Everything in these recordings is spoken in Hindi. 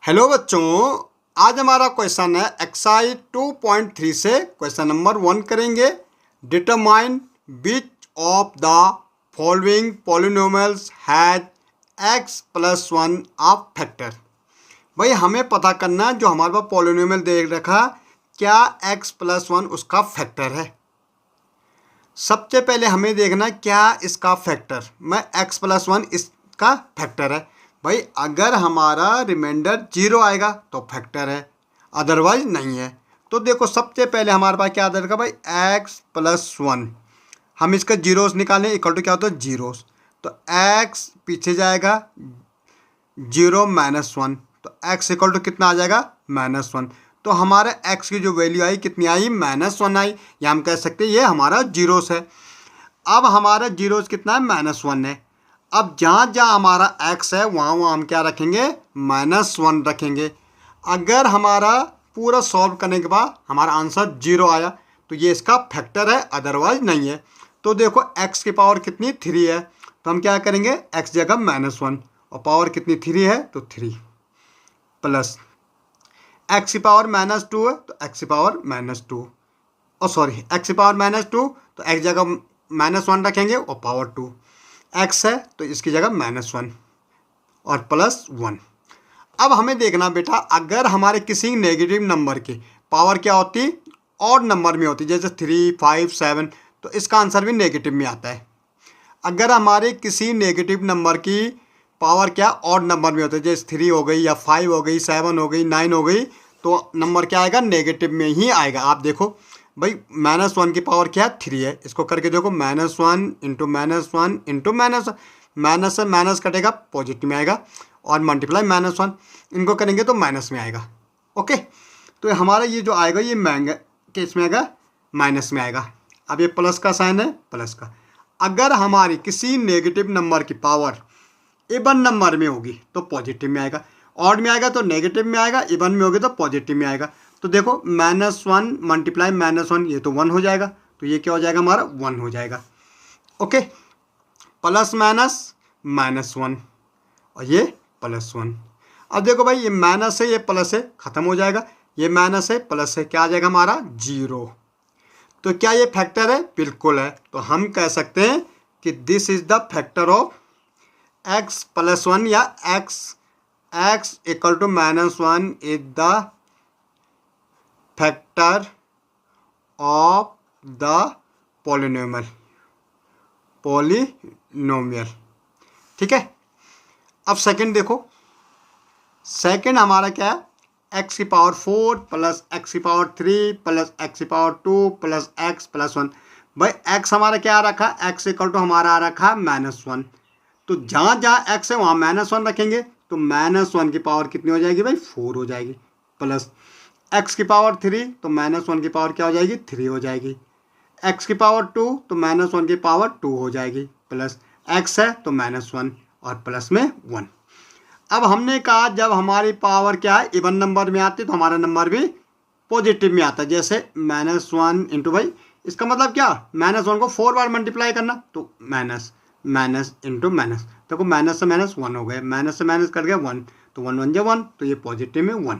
हेलो बच्चों, आज हमारा क्वेश्चन है एक्सरसाइज 2.3 से क्वेश्चन नंबर 1 करेंगे। Determine which of the following polynomials has x plus 1 of factor. भाई हमें पता करना है जो हमारे पास पॉलिनोमियल दे रखा क्या x प्लस 1 उसका फैक्टर है। सबसे पहले हमें देखना क्या इसका फैक्टर, मैं x प्लस 1 इसका फैक्टर है। भाई अगर हमारा रिमाइंडर 0 आएगा तो फैक्टर है, अदरवाइज नहीं है। तो देखो सबसे पहले हमारे पास क्या आ जाएगा भाई x प्लस 1, हम इसका जीरोस निकालें इक्वल टू क्या होता है जीरोस, तो x पीछे जाएगा 0 माइनस 1, तो x इक्वल टू कितना आ जाएगा -1। तो हमारे x की जो वैल्यू आई कितनी आई -1 आई, या हम कह सकते हैं ये हमारा जीरोस है। अब हमारा जीरोस कितना है -1 है। अब जहाँ जहाँ हमारा x है वहाँ वहाँ हम क्या रखेंगे -1 रखेंगे। अगर हमारा पूरा सॉल्व करने के बाद हमारा आंसर 0 आया तो ये इसका फैक्टर है, अदरवाइज नहीं है। तो देखो x की पावर कितनी 3 है, तो हम क्या करेंगे x जगह -1 और पावर कितनी 3 है तो 3 प्लस x की पावर -2 है तो x की पावर -2 और सॉरी x की पावर -2 तो x जगह -1 रखेंगे और पावर 2, x है तो इसकी जगह -1 और प्लस 1। अब हमें देखना बेटा अगर हमारे किसी नेगेटिव नंबर की पावर क्या होती ऑड नंबर में होती, जैसे 3, 5, 7, तो इसका आंसर भी नेगेटिव में आता है। अगर हमारे किसी नेगेटिव नंबर की पावर क्या ऑड नंबर में होती है, जैसे 3 हो गई या 5 हो गई, 7 हो गई, 9 हो गई, तो नंबर क्या आएगा नेगेटिव में ही आएगा। आप देखो भाई -1 की पावर क्या है 3 है, इसको करके देखो -1 इंटू -1 इंटू माइनस से माइनस कटेगा पॉजिटिव में आएगा और मल्टीप्लाई -1 इनको करेंगे तो माइनस में आएगा। ओके, तो हमारा ये जो आएगा ये महंगा किस में आएगा माइनस में आएगा। अब ये प्लस का साइन है प्लस का। अगर हमारी किसी नेगेटिव नंबर की पावर इवन नंबर में होगी तो पॉजिटिव में आएगा, ऑड में आएगा तो नेगेटिव में आएगा, इवन में होगी तो पॉजिटिव में आएगा। तो देखो -1 मल्टीप्लाई -1 ये तो 1 हो जाएगा, तो ये क्या हो जाएगा हमारा 1 हो जाएगा। ओके, प्लस माइनस -1 और ये +1। अब देखो भाई ये माइनस है ये प्लस है ख़त्म हो जाएगा, ये माइनस है प्लस है क्या आ जाएगा हमारा 0। तो क्या ये फैक्टर है, बिल्कुल है। तो हम कह सकते हैं कि this is the factor of x plus 1 या x equal to -1 is the factor of the polynomial. ठीक है, अब सेकंड देखो, सेकंड हमारा क्या है x की पावर 4 प्लस x की पावर 3 प्लस x की पावर 2 प्लस x प्लस 1। भाई x हमारा क्या आ रखा x इक्वल टू हमारा आ रखा -1, तो जहाँ जहाँ x है वहाँ -1 रखेंगे, तो -1 की पावर कितनी हो जाएगी भाई 4 हो जाएगी, प्लस x की पावर 3 तो -1 की पावर क्या हो जाएगी 3 हो जाएगी, x की पावर 2 तो -1 की पावर 2 हो जाएगी, प्लस x है तो -1 और प्लस में 1। अब हमने कहा जब हमारी पावर क्या है इवन नंबर में आती है तो हमारा नंबर भी पॉजिटिव में आता है, जैसे -1 इंटू भाई इसका मतलब क्या -1 को 4 बार मल्टीप्लाई करना, तो माइनस इंटू माइनस, देखो माइनस से माइनस 1 हो गए, माइनस से माइनस कर गया 1, तो 1 1 1, तो ये पॉजिटिव में 1।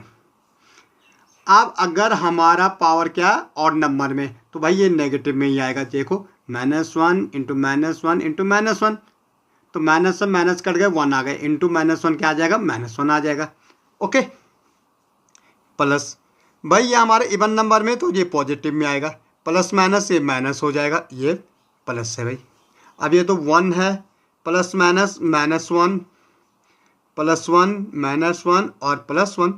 अब अगर हमारा पावर क्या ऑड नंबर में तो भाई ये नेगेटिव में ही आएगा, देखो -1 इंटू -1 इंटू -1, तो माइनस से माइनस कट गए 1 आ गए, इंटू -1 क्या आ जाएगा -1 आ जाएगा। ओके, प्लस भाई ये हमारे इवन नंबर में तो ये पॉजिटिव में आएगा, प्लस माइनस ये माइनस हो जाएगा, ये प्लस है भाई। अब ये तो 1 है, प्लस माइनस -1 +1 -1 और +1।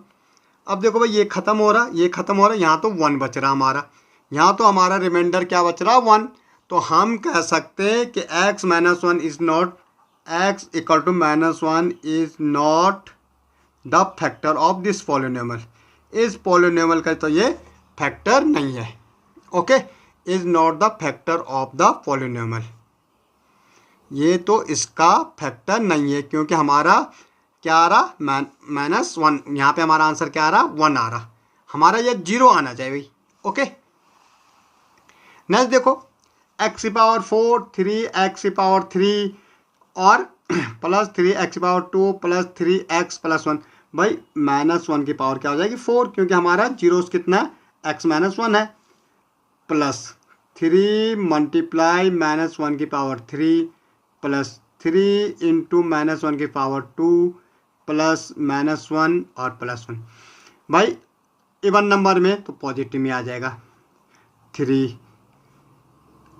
अब देखो भाई ये ख़त्म हो रहा ये ख़त्म हो रहा, यहाँ तो 1 बच रहा हमारा, यहाँ तो हमारा रिमाइंडर क्या बच रहा 1। तो हम कह सकते हैं कि x -1 is not x equal to -1 is not the factor of this polynomial. इस पॉलिनोमियल का तो ये फैक्टर नहीं है। Okay, is not the factor of the polynomial, ये तो इसका फैक्टर नहीं है, क्योंकि हमारा क्या आ रहा -1, यहाँ पे हमारा आंसर क्या आ रहा 1 आ रहा, हमारा ये 0 आना चाहिए भाई। ओके, नेक्स्ट देखो x की पावर 4 3x की पावर 3 और प्लस 3x की पावर 2 प्लस 3x प्लस 1। भाई -1 की पावर क्या हो जाएगी 4, क्योंकि हमारा जीरोस कितना है x-1 है, प्लस 3 मल्टीप्लाई -1 की पावर 3 प्लस 3 इंटू -1 की पावर 2 प्लस -1 और +1। भाई इवन नंबर में तो पॉजिटिव में आ जाएगा 3,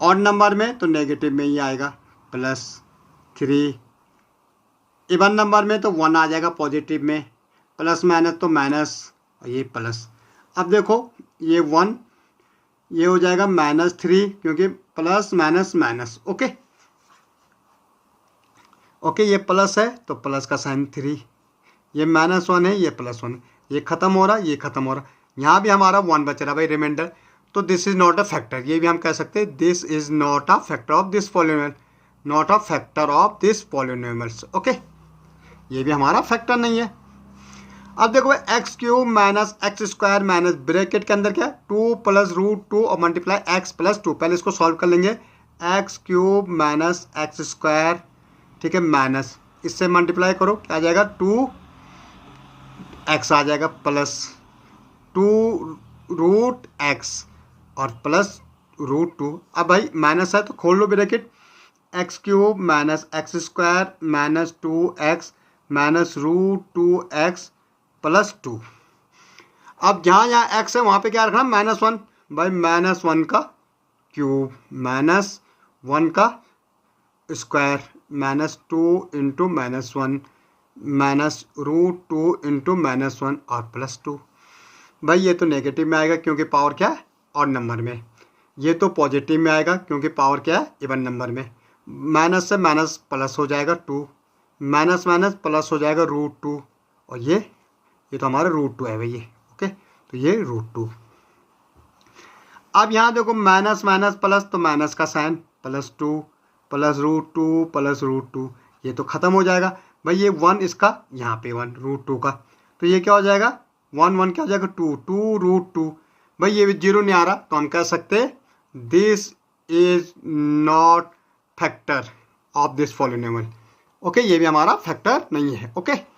ऑड नंबर में तो नेगेटिव में ही आएगा +3, इवन नंबर में तो 1 आ जाएगा पॉजिटिव में, प्लस माइनस तो माइनस और ये प्लस। अब देखो ये 1 ये हो जाएगा -3, क्योंकि plus minus minus. Okay okay, ये प्लस है तो प्लस का साइन 3, ये -1 है ये +1, ये खत्म हो रहा ये खत्म हो रहा, यहाँ भी हमारा 1 बच रहा भाई रिमाइंडर। तो this is not a factor, ये भी हम कह सकते हैं this is not a factor of this polynomial, not a factor of this polynomials. Okay, ये भी हमारा फैक्टर नहीं है। अब देखो x³ minus x² minus bracket के अंदर क्या है 2 प्लस √2 और मल्टीप्लाई x प्लस 2। पहले इसको सॉल्व कर लेंगे, x³ माइनस x², ठीक है, माइनस इससे मल्टीप्लाई करो क्या आ जाएगा 2x आ जाएगा प्लस 2√x और प्लस √2। अब भाई माइनस है तो खोल लो bracket, x³ minus x² minus 2x minus √2x plus 2। अब जहाँ जहाँ x है वहाँ पे क्या रखना -1, भाई -1 का क्यूब माइनस 1 का square minus 2 into -1 minus √2 into -1 और प्लस 2। भाई ये तो नेगेटिव में आएगा क्योंकि पावर क्या है ऑड नंबर में, ये तो पॉजिटिव में आएगा क्योंकि पावर क्या है इवन नंबर में। माइनस से माइनस प्लस हो जाएगा 2, माइनस माइनस प्लस हो जाएगा √2 और ये तो हमारा √2 है भाई ये। ओके, तो ये √2। अब यहाँ देखो माइनस माइनस प्लस तो माइनस का साइन +2 प्लस √2 प्लस √2, ये तो ख़त्म हो जाएगा भाई। ये 1 इसका यहाँ पे 1 √2 का, तो ये क्या हो जाएगा 1 1 क्या हो जाएगा 2 √2। भाई ये भी जीरो नहीं आ रहा तो हम कह सकते this is not factor of this polynomial. Okay, ये भी हमारा फैक्टर नहीं है। ओके।